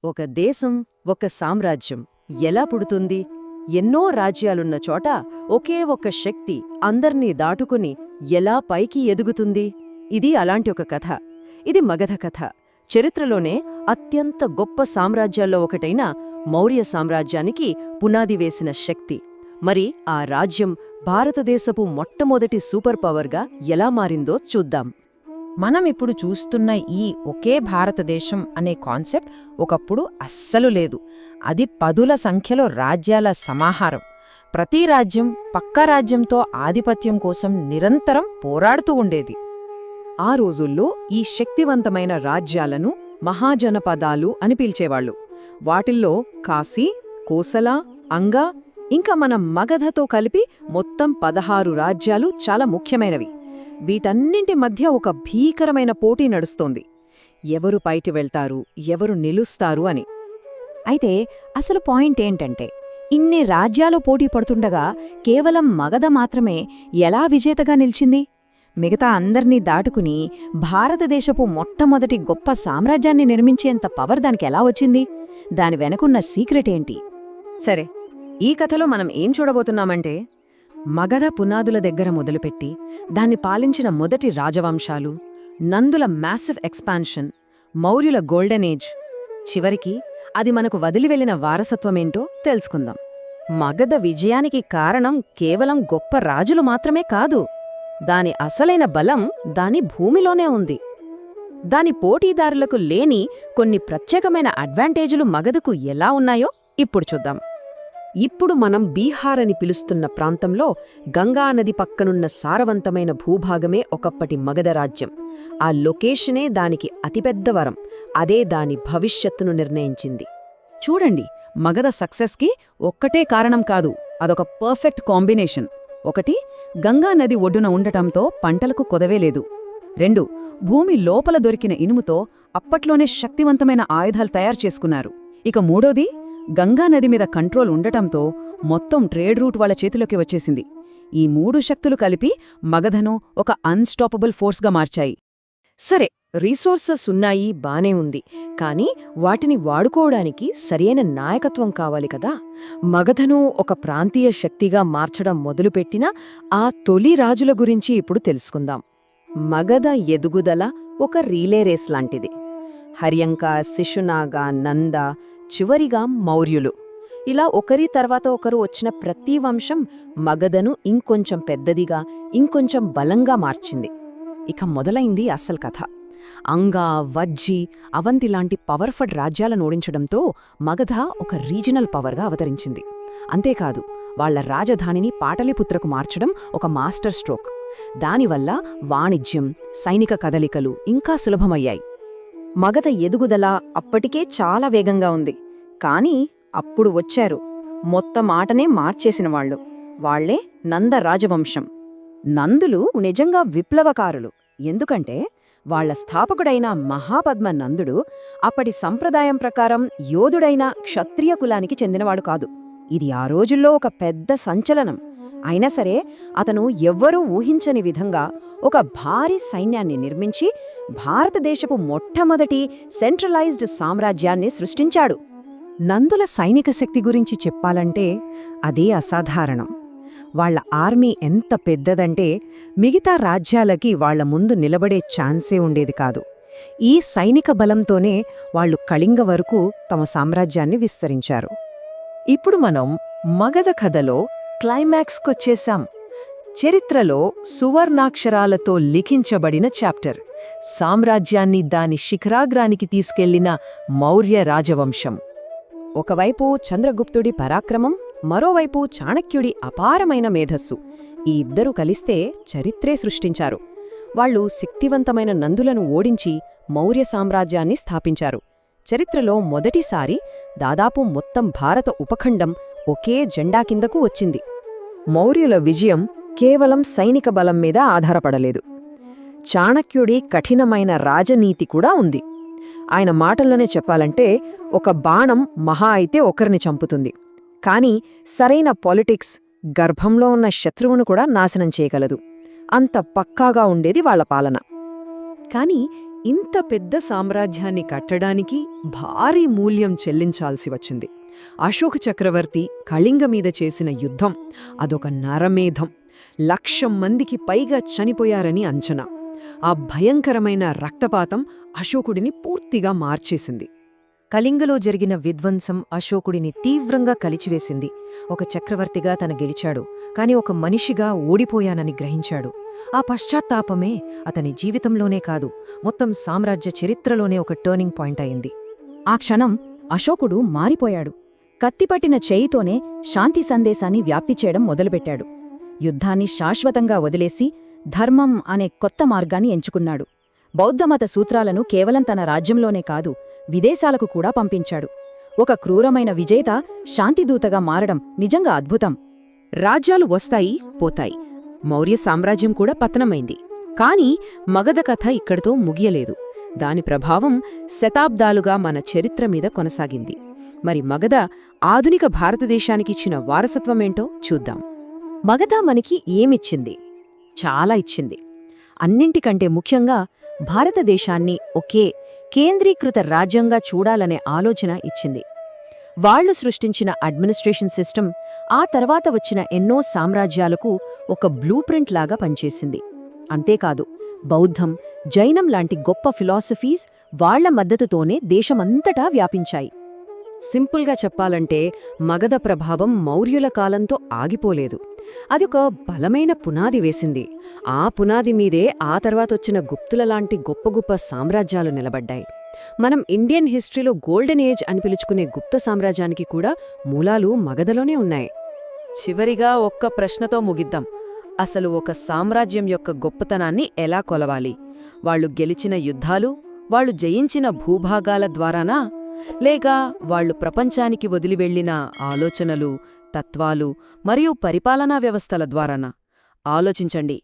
ఒక దేశం, ఒక సామ్రాజ్యం ఎలా పుడుతుంది? ఎన్నో రాజ్యాలున్న చోట ఒకే ఒక్క శక్తి అందర్నీ దాటుకుని ఎలా పైకి ఎదుగుతుంది? ఇది అలాంటి ఒక కథ. ఇది మగధ కథ. చరిత్రలోనే అత్యంత గొప్ప సామ్రాజ్యాల్లో ఒకటైన మౌర్య సామ్రాజ్యానికి పునాది వేసిన శక్తి. మరి ఆ రాజ్యం భారతదేశపు మొట్టమొదటి సూపర్ పవర్గా ఎలా మారిందో చూద్దాం. మనం ఇప్పుడు చూస్తున్న ఈ ఒకే భారతదేశం అనే కాన్సెప్ట్ ఒకప్పుడు అస్సలు లేదు. అది పదుల సంఖ్యలో రాజ్యాల సమాహారం. ప్రతి రాజ్యం పక్క రాజ్యంతో ఆధిపత్యం కోసం నిరంతరం పోరాడుతూ ఉండేది. ఆ రోజుల్లో ఈ శక్తివంతమైన రాజ్యాలను మహాజనపదాలు అని పిలిచేవాళ్లు. వాటిల్లో కాశీ, కోసల, అంగ, ఇంకా మన మగధతో కలిపి మొత్తం 16 రాజ్యాలు చాలా ముఖ్యమైనవి. వీటన్నింటి మధ్య ఒక భీకరమైన పోటీ నడుస్తోంది. ఎవరు పైకి వెళ్తారు, ఎవరు నిలుస్తారు అని. అయితే అసలు పాయింట్ ఏంటంటే, ఇన్ని రాజ్యాలు పోటీ పడుతుండగా కేవలం మగధ మాత్రమే ఎలా విజేతగా నిలిచింది? మిగతా అందర్నీ దాటుకుని భారతదేశపు మొట్టమొదటి గొప్ప సామ్రాజ్యాన్ని నిర్మించేంత పవర్ దానికి ఎలా వచ్చింది? దాని వెనకున్న సీక్రెట్ ఏంటి? సరే, ఈ కథలో మనం ఏం చూడబోతున్నామంటే, మగధ పునాదుల దగ్గర మొదలుపెట్టి దాన్ని పాలించిన మొదటి రాజవంశాలు, నందుల మ్యాసివ్ ఎక్స్పాన్షన్, మౌర్యుల గోల్డెన్ ఏజ్, చివరికి అది మనకు వదిలివెళ్లిన వారసత్వమేంటో తెలుసుకుందాం. మగధ విజయానికి కారణం కేవలం గొప్ప రాజులు మాత్రమే కాదు. దాని అసలైన బలం దాని భూమిలోనే ఉంది. దాని పోటీదారులకు లేని కొన్ని ప్రత్యేకమైన అడ్వాంటేజులు మగధకు ఎలా ఉన్నాయో ఇప్పుడు చూద్దాం. ఇప్పుడు మనం బీహార్ అని పిలుస్తున్న ప్రాంతంలో గంగానది పక్కనున్న సారవంతమైన భూభాగమే ఒకప్పటి మగధ రాజ్యం. ఆ లొకేషనే దానికి అతిపెద్ద వరం. అదే దాని భవిష్యత్తును నిర్ణయించింది. చూడండి, మగధ సక్సెస్కి ఒక్కటే కారణం కాదు, అదొక పర్ఫెక్ట్ కాంబినేషన్. ఒకటి, గంగానది ఒడ్డున ఉండటంతో పంటలకు కొదవేలేదు. 2, భూమి లోపల దొరికిన ఇనుముతో అప్పట్లోనే శక్తివంతమైన ఆయుధాలు తయారు చేసుకున్నారు. ఇక మూడోది, గంగానది మీద కంట్రోల్ ఉండటంతో మొత్తం ట్రేడ్ రూట్ వాళ్ళ చేతిలోకి వచ్చేసింది. ఈ 3 శక్తులు కలిపి మగధను ఒక అన్స్టాపబుల్ ఫోర్స్గా మార్చాయి. సరే, రీసోర్సెస్ ఉన్నాయి, బానే ఉంది. కానీ వాటిని వాడుకోవడానికి సరియైన నాయకత్వం కావాలి కదా. మగధను ఒక ప్రాంతీయ శక్తిగా మార్చడం మొదలుపెట్టిన ఆ తొలి రాజుల గురించి ఇప్పుడు తెలుసుకుందాం. మగధ ఎదుగుదల ఒక రీలే రేస్ లాంటిది. హర్యంక, శిశునాగ, నంద, చివరిగా మౌర్యులు, ఇలా ఒకరి తర్వాత ఒకరు వచ్చిన ప్రతి వంశం మగధను ఇంకొంచెం పెద్దదిగా, ఇంకొంచెం బలంగా మార్చింది. ఇక మొదలైంది అస్సలు కథ. అంగ, వజ్జి, అవంతి లాంటి పవర్ఫుల్ రాజ్యాలను ఓడించడంతో మగధ ఒక రీజనల్ పవర్గా అవతరించింది. అంతేకాదు, వాళ్ల రాజధానిని పాటలీపుత్రకు మార్చడం ఒక మాస్టర్ స్ట్రోక్. దానివల్ల వాణిజ్యం, సైనిక కదలికలు ఇంకా సులభమయ్యాయి. మగధ ఎదుగుదల అప్పటికే చాలా వేగంగా ఉంది. కానీ అప్పుడు వచ్చారు మొత్తం ఆటనే మార్చేసినవాళ్లు. వాళ్లే నంద రాజవంశం. నందులు నిజంగా విప్లవకారులు. ఎందుకంటే వాళ్ల స్థాపకుడైన మహాపద్మ నందుడు అప్పటి సంప్రదాయం ప్రకారం యోధుడైన క్షత్రియ కులానికి చెందినవాడు కాదు. ఇది ఆ రోజుల్లో ఒక పెద్ద సంచలనం. అయినా సరే అతను ఎవ్వరూ ఊహించని విధంగా ఒక భారీ సైన్యాన్ని నిర్మించి భారతదేశపు మొట్టమొదటి సెంట్రలైజ్డ్ సామ్రాజ్యాన్ని సృష్టించాడు. నందుల సైనిక శక్తి గురించి చెప్పాలంటే అదే అసాధారణం. వాళ్ల ఆర్మీ ఎంత పెద్దదంటే మిగతా రాజ్యాలకి వాళ్ల ముందు నిలబడే ఛాన్సే ఉండేది కాదు. ఈ సైనిక బలంతోనే వాళ్లు కళింగ వరకు తమ సామ్రాజ్యాన్ని విస్తరించారు. ఇప్పుడు మనం మగధ కథలో క్లైమాక్స్కొచ్చేశాం. చరిత్రలో సువర్ణాక్షరాలతో లిఖించబడిన చాప్టర్. సామ్రాజ్యాన్ని దాని శిఖరాగ్రానికి తీసుకెళ్లిన మౌర్య రాజవంశం. ఒకవైపు చంద్రగుప్తుడి పరాక్రమం, మరోవైపు చాణక్యుడి అపారమైన మేధస్సు. ఈ ఇద్దరూ కలిస్తే చరిత్రే సృష్టించారు. వాళ్లు శక్తివంతమైన నందులను ఓడించి మౌర్య సామ్రాజ్యాన్ని స్థాపించారు. చరిత్రలో మొదటిసారి దాదాపు మొత్తం భారత ఉపఖండం ఒకే జెండా కిందకు వచ్చింది. మౌర్యుల విజయం కేవలం సైనిక బలం మీద ఆధారపడలేదు. చాణక్యుడి కఠినమైన రాజనీతి కూడా ఉంది. ఆయన మాటల్లోనే చెప్పాలంటే, ఒక బాణం మహా అయితే ఒకరిని చంపుతుంది, కానీ సరైన పాలిటిక్స్ గర్భంలో ఉన్న శత్రువును కూడా నాశనం చేయగలదు. అంత పక్కాగా ఉండేది వాళ్ల పాలన. కాని ఇంత పెద్ద సామ్రాజ్యాన్ని కట్టడానికి భారీ మూల్యం చెల్లించాల్సి వచ్చింది. అశోక చక్రవర్తి కళింగ మీద చేసిన యుద్ధం అదొక నరమేధం. 1,00,000 మందికి పైగా చనిపోయారని అంచనా. ఆ భయంకరమైన రక్తపాతం అశోకుడిని పూర్తిగా మార్చేసింది. కళింగలో జరిగిన విధ్వంసం అశోకుడిని తీవ్రంగా కలిచివేసింది. ఒక చక్రవర్తిగా తన గెలిచాడు, కాని ఒక మనిషిగా ఓడిపోయానని గ్రహించాడు. ఆ పశ్చాత్తాపమే అతని జీవితంలోనే కాదు, మొత్తం సామ్రాజ్య చరిత్రలోనే ఒక టర్నింగ్ పాయింట్ అయింది. ఆ క్షణం అశోకుడు మారిపోయాడు. కత్తిపట్టిన చేయితోనే శాంతి సందేశాన్ని వ్యాప్తి చేయడం మొదలుపెట్టాడు. యుద్ధాన్ని శాశ్వతంగా వదిలేసి ధర్మం అనే కొత్త మార్గాన్ని ఎంచుకున్నాడు. బౌద్ధమత సూత్రాలను కేవలం తన రాజ్యంలోనే కాదు, విదేశాలకు కూడా పంపించాడు. ఒక క్రూరమైన విజేత శాంతిదూతగా మారడం నిజంగా అద్భుతం. రాజ్యాలు వస్తాయి, పోతాయి. మౌర్య సామ్రాజ్యం కూడా పతనమైంది. కాని మగధ కథ ఇక్కడితో ముగియలేదు. దాని ప్రభావం శతాబ్దాలుగా మన చరిత్ర మీద కొనసాగింది. మరి మగధ ఆధునిక భారతదేశానికిచ్చిన వారసత్వమేంటో చూద్దాం. మగధ మనకి ఏమిచ్చింది? చాలా ఇచ్చింది. అన్నింటికంటే ముఖ్యంగా భారతదేశాన్ని ఒకే కేంద్రీకృత రాజ్యంగా చూడాలనే ఆలోచన ఇచ్చింది. వాళ్లు సృష్టించిన అడ్మినిస్ట్రేషన్ సిస్టమ్ ఆ తర్వాత వచ్చిన ఎన్నో సామ్రాజ్యాలకు ఒక బ్లూ ప్రింట్ లాగా పనిచేసింది. అంతేకాదు, బౌద్ధం, జైనం లాంటి గొప్ప ఫిలాసఫీస్ వాళ్ల మద్దతుతోనే దేశమంతటా వ్యాపించాయి. సింపుల్గా చెప్పాలంటే మగధ ప్రభావం మౌర్యుల కాలంతో ఆగిపోలేదు. అది ఒక బలమైన పునాది వేసింది. ఆ పునాది మీదే ఆ తర్వాతొచ్చిన గుప్తుల లాంటి గొప్ప గొప్ప సామ్రాజ్యాలు నిలబడ్డాయి. మనం ఇండియన్ హిస్టరీలో గోల్డెన్ ఏజ్ అని పిలుచుకునే గుప్త సామ్రాజ్యానికి కూడా మూలాలు మగధలోనే ఉన్నాయి. చివరిగా ఒక్క ప్రశ్నతో ముగిద్దాం. అసలు ఒక సామ్రాజ్యం యొక్క గొప్పతనాన్ని ఎలా కొలవాలి? వాళ్ళు గెలిచిన యుద్ధాలు, వాళ్ళు జయించిన భూభాగాల ద్వారానా, లేక వాళ్ళు ప్రపంచానికి వదిలివెళ్లిన ఆలోచనలు, తత్వాలు మరియు పరిపాలనా వ్యవస్థల ద్వారానా? ఆలోచించండి.